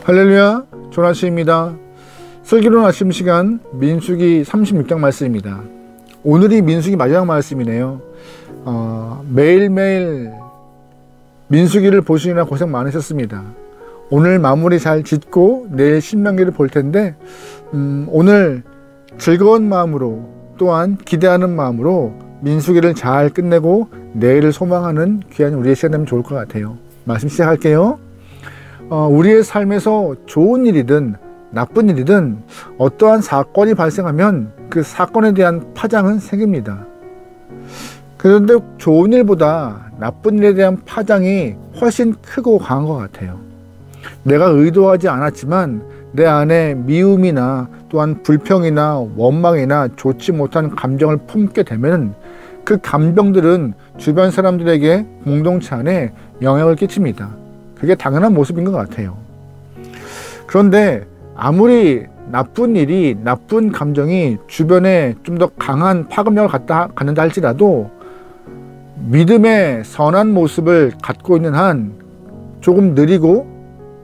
할렐루야, 조나시입니다. 슬기로운 아침 시간 민수기 36장 말씀입니다. 오늘이 민수기 마지막 말씀이네요. 매일매일 민수기를 보시느라 고생 많으셨습니다. 오늘 마무리 잘 짓고 내일 신명기를 볼 텐데 오늘 즐거운 마음으로 또한 기대하는 마음으로 민수기를 잘 끝내고 내일을 소망하는 귀한 우리의 시간 되면 좋을 것 같아요. 말씀 시작할게요. 우리의 삶에서 좋은 일이든 나쁜 일이든 어떠한 사건이 발생하면 그 사건에 대한 파장은 생깁니다. 그런데 좋은 일보다 나쁜 일에 대한 파장이 훨씬 크고 강한 것 같아요. 내가 의도하지 않았지만 내 안에 미움이나 또한 불평이나 원망이나 좋지 못한 감정을 품게 되면 그 감정들은 주변 사람들에게 공동체 안에 영향을 끼칩니다. 그게 당연한 모습인 것 같아요. 그런데 아무리 나쁜 일이, 나쁜 감정이 주변에 좀 더 강한 파급력을 갖는다 할지라도 믿음의 선한 모습을 갖고 있는 한 조금 느리고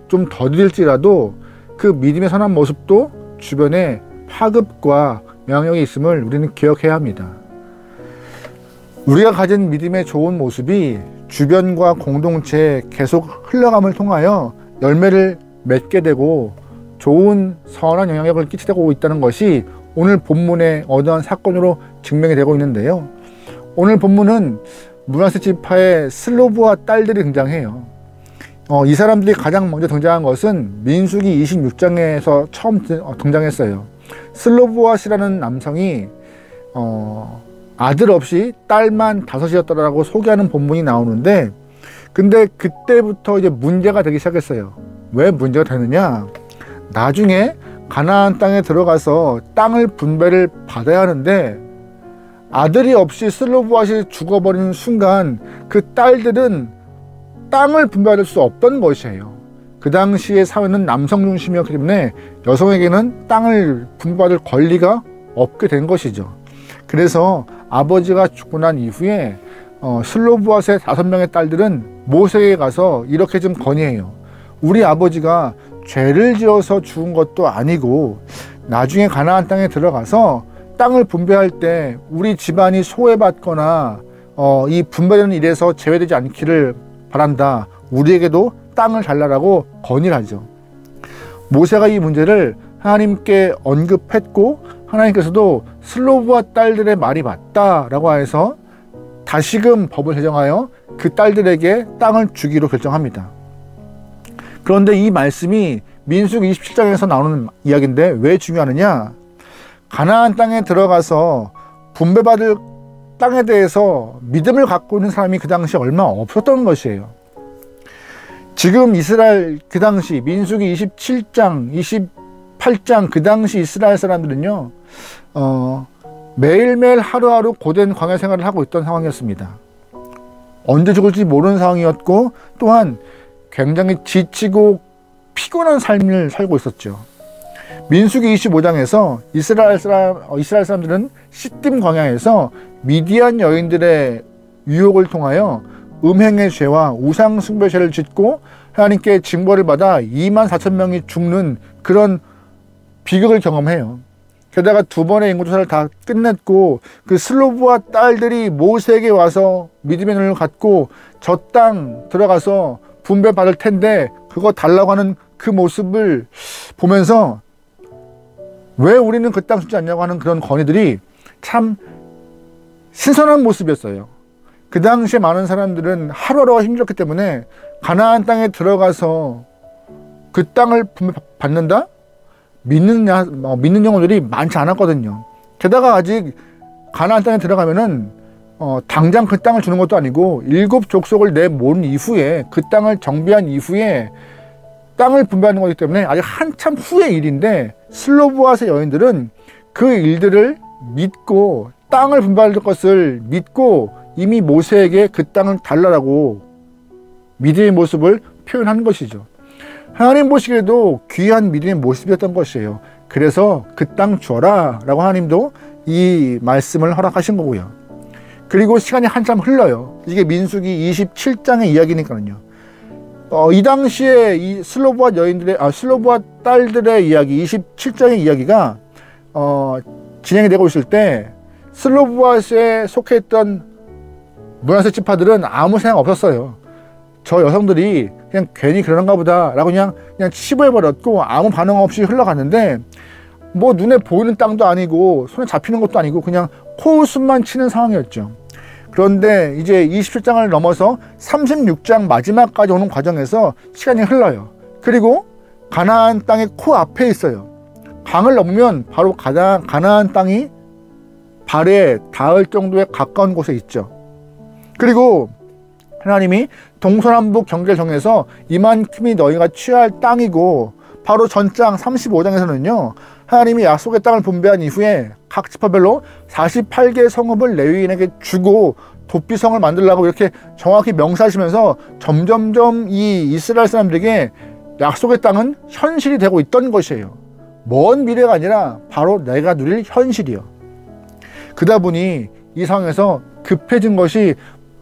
좀 더딜지라도 그 믿음의 선한 모습도 주변에 파급과 영향력이 있음을 우리는 기억해야 합니다. 우리가 가진 믿음의 좋은 모습이 주변과 공동체에 계속 흘러감을 통하여 열매를 맺게 되고 좋은 선한 영향력을 끼치고 있다는 것이 오늘 본문의 어떠한 사건으로 증명이 되고 있는데요. 오늘 본문은 므낫세 지파의 슬로브와 딸들이 등장해요. 이 사람들이 가장 먼저 등장한 것은 민수기 26장에서 처음 등장했어요. 슬로브앗이라는 남성이 아들 없이 딸만 5이었더라고 소개하는 본문이 나오는데, 근데 그때부터 이제 문제가 되기 시작했어요. 왜 문제가 되느냐? 나중에 가나안 땅에 들어가서 땅을 분배를 받아야 하는데 아들이 없이 슬로브앗이 죽어버리는 순간 그 딸들은 땅을 분배받을 수 없던 것이에요. 그 당시의 사회는 남성 중심이었기 때문에 여성에게는 땅을 분배받을 권리가 없게 된 것이죠. 그래서 아버지가 죽고 난 이후에 슬로브앗의 5명의 딸들은 모세에게 가서 이렇게 좀 건의해요. 우리 아버지가 죄를 지어서 죽은 것도 아니고 나중에 가나안 땅에 들어가서 땅을 분배할 때 우리 집안이 소외받거나 이 분배되는 일에서 제외되지 않기를 바란다. 우리에게도 땅을 달라고 건의를 하죠. 모세가 이 문제를 하나님께 언급했고 하나님께서도 슬로브앗 딸들의 말이 맞다라고 해서 다시금 법을 제정하여 그 딸들에게 땅을 주기로 결정합니다. 그런데 이 말씀이 민수기 27장에서 나오는 이야기인데 왜 중요하느냐? 가나안 땅에 들어가서 분배받을 땅에 대해서 믿음을 갖고 있는 사람이 그 당시 얼마 없었던 것이에요. 지금 이스라엘 그 당시 민수기 27장, 28장 그 당시 이스라엘 사람들은요, 매일매일 하루하루 고된 광야 생활을 하고 있던 상황이었습니다. 언제 죽을지 모르는 상황이었고 또한 굉장히 지치고 피곤한 삶을 살고 있었죠. 민수기 25장에서 이스라엘 사람들은 시딤 광야에서 미디안 여인들의 유혹을 통하여 음행의 죄와 우상 숭배 죄를 짓고 하나님께 징벌을 받아 24,000명이 죽는 그런 비극을 경험해요. 게다가 2번의 인구조사를 다 끝냈고 그 슬로브와 딸들이 모세에게 와서 믿음의 눈을 갖고 저 땅 들어가서 분배받을 텐데 그거 달라고 하는 그 모습을 보면서 왜 우리는 그 땅 주지 않냐고 하는 그런 건의들이 참 신선한 모습이었어요. 그 당시에 많은 사람들은 하루하루가 힘들었기 때문에 가나안 땅에 들어가서 그 땅을 분배받는다? 믿는 영혼들이 많지 않았거든요. 게다가 아직 가나안 땅에 들어가면은 당장 그 땅을 주는 것도 아니고 7족속을 내몬 이후에 그 땅을 정비한 이후에 땅을 분배하는 거기 때문에 아직 한참 후의 일인데 슬로브앗의 여인들은 그 일들을 믿고 땅을 분배할 것을 믿고 이미 모세에게 그 땅을 달라고 믿음의 모습을 표현하는 것이죠. 하나님 보시기에도 귀한 믿음의 모습이었던 것이에요. 그래서 그 땅 주어라 라고 하나님도 이 말씀을 허락하신 거고요. 그리고 시간이 한참 흘러요. 이게 민수기 27장의 이야기니까요. 이 당시에 이 슬로브앗 여인들의 슬로브앗 딸들의 이야기 27장의 이야기가 진행이 되고 있을 때 슬로브앗에 속해 있던 므낫세 지파들은 아무 생각 없었어요. 저 여성들이 그냥 괜히 그러는가 보다 라고 그냥 치부해버렸고 아무 반응 없이 흘러갔는데, 뭐 눈에 보이는 땅도 아니고 손에 잡히는 것도 아니고 그냥 코웃음만 치는 상황이었죠. 그런데 이제 27장을 넘어서 36장 마지막까지 오는 과정에서 시간이 흘러요. 그리고 가나안 땅의 코앞에 있어요. 강을 넘으면 바로 가나안 땅이 발에 닿을 정도에 가까운 곳에 있죠. 그리고 하나님이 동서남북 경계를 정해서 이만큼이 너희가 취할 땅이고, 바로 전장 35장에서는요 하나님이 약속의 땅을 분배한 이후에 각 지파별로 48개의 성읍을 레위인에게 주고 도피성을 만들라고 이렇게 정확히 명사하시면서 점점점 이 이스라엘 사람들에게 약속의 땅은 현실이 되고 있던 것이에요. 먼 미래가 아니라 바로 내가 누릴 현실이요. 그러다 보니 이 상황에서 급해진 것이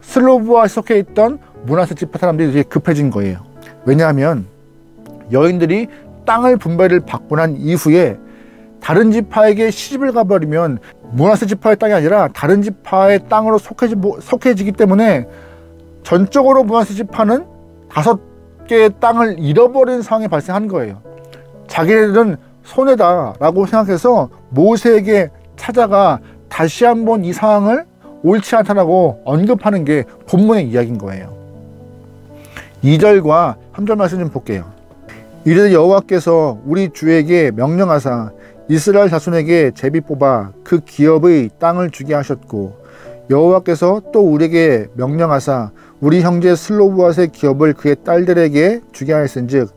슬로브앗에 속해 있던 므낫세 지파 사람들이 되게 급해진 거예요. 왜냐하면 여인들이 땅을 분배를 받고 난 이후에 다른 지파에게 시집을 가버리면 므낫세 지파의 땅이 아니라 다른 지파의 땅으로 속해지기 때문에 전적으로 므낫세 지파는 5개의 땅을 잃어버린 상황이 발생한 거예요. 자기네들은 손해다 라고 생각해서 모세에게 찾아가 다시 한번 이 상황을 옳지 않다라고 언급하는 게 본문의 이야기인 거예요. 2절과 3절 말씀 좀 볼게요. 이르되 여호와께서 우리 주에게 명령하사 이스라엘 자손에게 제비 뽑아 그 기업의 땅을 주게 하셨고, 여호와께서 또 우리에게 명령하사 우리 형제 슬로브앗의 기업을 그의 딸들에게 주게 하였은즉,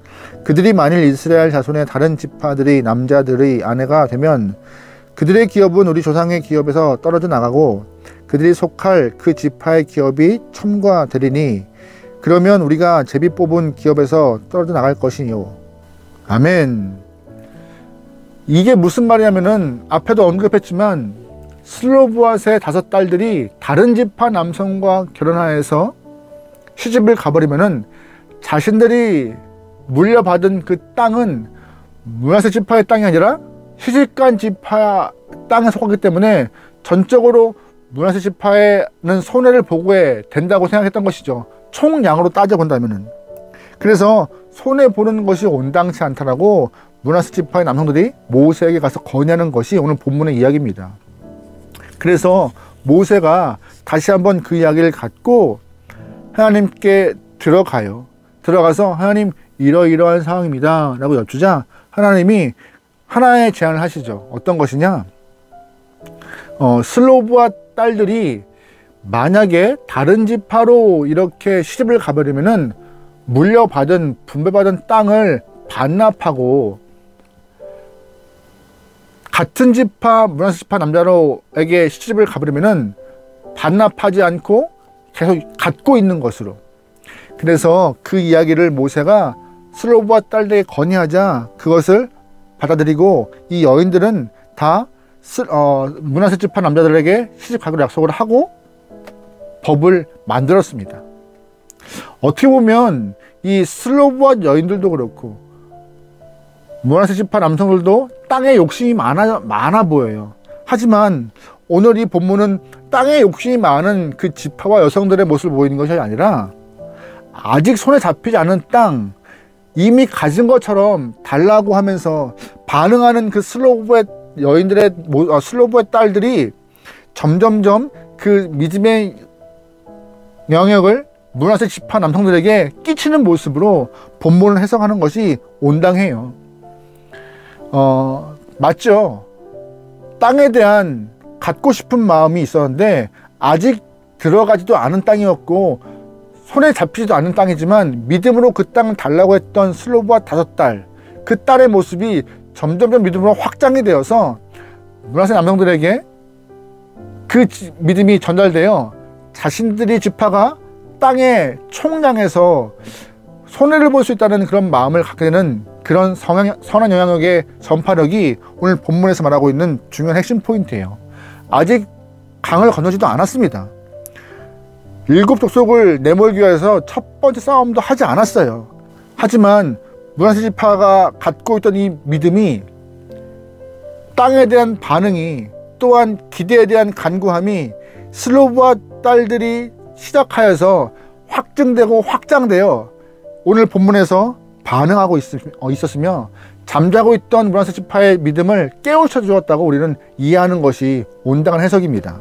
그들이 만일 이스라엘 자손의 다른 지파들의 남자들의 아내가 되면 그들의 기업은 우리 조상의 기업에서 떨어져 나가고 그들이 속할 그 지파의 기업이 첨가되리니, 그러면 우리가 제비 뽑은 기업에서 떨어져 나갈 것이요. 아멘. 이게 무슨 말이냐면은 앞에도 언급했지만 슬로브앗의 5딸들이 다른 지파 남성과 결혼하여서 시집을 가버리면은 자신들이 물려받은 그 땅은 므낫세 지파의 땅이 아니라 시집간 지파 땅에 속하기 때문에 전적으로 므낫세 지파에는 손해를 보게 된다고 생각했던 것이죠. 총량으로 따져본다면은. 그래서 손해보는 것이 온당치 않다라고 므낫세 지파의 남성들이 모세에게 가서 건의하는 것이 오늘 본문의 이야기입니다. 그래서 모세가 다시 한번 그 이야기를 갖고 하나님께 들어가요. 들어가서 하나님 이러이러한 상황입니다 라고 여쭈자 하나님이 하나의 제안을 하시죠. 어떤 것이냐, 슬로브앗 딸들이 만약에 다른 지파로 이렇게 시집을 가버리면은 물려받은 분배받은 땅을 반납하고 같은 지파 므낫세 지파 남자로에게 시집을 가버리면은 반납하지 않고 계속 갖고 있는 것으로. 그래서 그 이야기를 모세가 슬로브앗 딸들에게 건의하자 그것을 받아들이고 이 여인들은 다 므낫세 지파 남자들에게 시집 가기로 약속을 하고 법을 만들었습니다. 어떻게 보면 이 슬로브앗 여인들도 그렇고 므낫세 지파 남성들도 땅에 욕심이 많아 보여요. 하지만 오늘 이 본문은 땅에 욕심이 많은 그 지파와 여성들의 모습을 보이는 것이 아니라 아직 손에 잡히지 않은 땅, 이미 가진 것처럼 달라고 하면서 반응하는 그 슬로브의 여인들의 슬로브의 딸들이 점점점 그 믿음의 영역을 므낫세 지파 남성들에게 끼치는 모습으로 본문을 해석하는 것이 온당해요. 맞죠? 땅에 대한 갖고 싶은 마음이 있었는데 아직 들어가지도 않은 땅이었고 손에 잡히지도 않은 땅이지만 믿음으로 그 땅을 달라고 했던 슬로브앗 5딸, 그 딸의 모습이 점점점 믿음으로 확장이 되어서 므낫세 남성들에게 그 믿음이 전달되어 자신들이 지파가 땅의 총량에서 손해를 볼 수 있다는 그런 마음을 갖게 되는 그런 선한 영향력의 전파력이 오늘 본문에서 말하고 있는 중요한 핵심 포인트예요. 아직 강을 건너지도 않았습니다. 일곱 족속을 내몰기 위해서 첫 번째 싸움도 하지 않았어요. 하지만 므낫세 지파가 갖고 있던 이 믿음이, 땅에 대한 반응이, 또한 기대에 대한 간구함이 슬로브와 딸들이 시작하여서 확증되고 확장되어 오늘 본문에서 반응하고 있었으며, 잠자고 있던 므낫세 지파의 믿음을 깨우쳐 주었다고 우리는 이해하는 것이 온당한 해석입니다.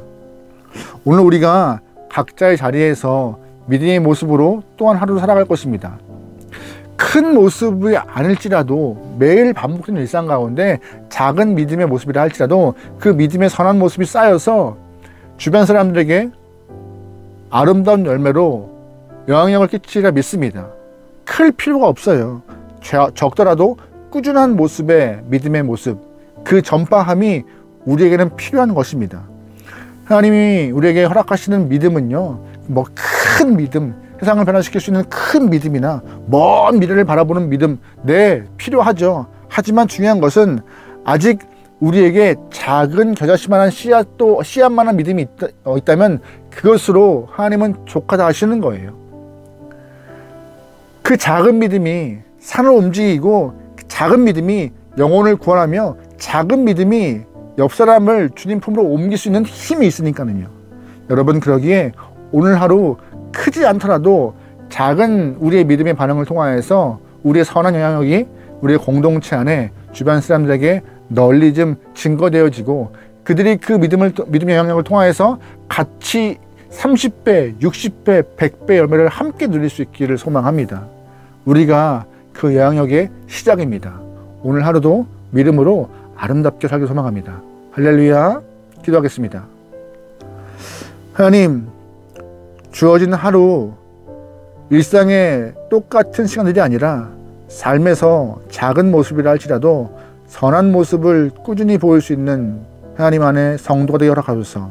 오늘 우리가 각자의 자리에서 믿음의 모습으로 또한 하루를 살아갈 것입니다. 큰 모습이 아닐지라도 매일 반복되는 일상 가운데 작은 믿음의 모습이라 할지라도 그 믿음의 선한 모습이 쌓여서 주변 사람들에게 아름다운 열매로 영향력을 끼치리라 믿습니다. 클 필요가 없어요. 적더라도 꾸준한 모습의 믿음의 모습, 그 전파함이 우리에게는 필요한 것입니다. 하나님이 우리에게 허락하시는 믿음은요, 뭐 큰 믿음, 세상을 변화시킬 수 있는 큰 믿음이나 먼 미래를 바라보는 믿음, 네, 필요하죠. 하지만 중요한 것은 아직 우리에게 작은 겨자씨만한 씨앗만한 믿음이 있다면 그것으로 하나님은 족하다 하시는 거예요. 그 작은 믿음이 산을 움직이고, 작은 믿음이 영혼을 구원하며, 작은 믿음이 옆 사람을 주님 품으로 옮길 수 있는 힘이 있으니까는요. 여러분, 그러기에 오늘 하루 크지 않더라도 작은 우리의 믿음의 반응을 통하여서 우리의 선한 영향력이 우리의 공동체 안에 주변 사람들에게 널리 좀 증거되어지고, 그들이 그 믿음의 영향력을 통하여서 같이 30배, 60배, 100배 열매를 함께 누릴 수 있기를 소망합니다. 우리가 그 영향력의 시작입니다. 오늘 하루도 믿음으로 아름답게 살길 소망합니다. 할렐루야. 기도하겠습니다. 하나님, 주어진 하루, 일상의 똑같은 시간들이 아니라 삶에서 작은 모습이라 할지라도 선한 모습을 꾸준히 보일 수 있는 하나님 안에 성도가 되게 허락하소서.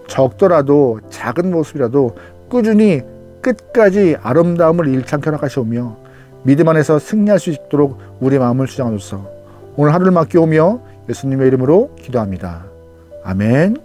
적더라도 작은 모습이라도 꾸준히 끝까지 아름다움을 일창케 허락하시오며 믿음 안에서 승리할 수 있도록 우리 마음을 주장하소서. 오늘 하루를 맡기오며 예수님의 이름으로 기도합니다. 아멘.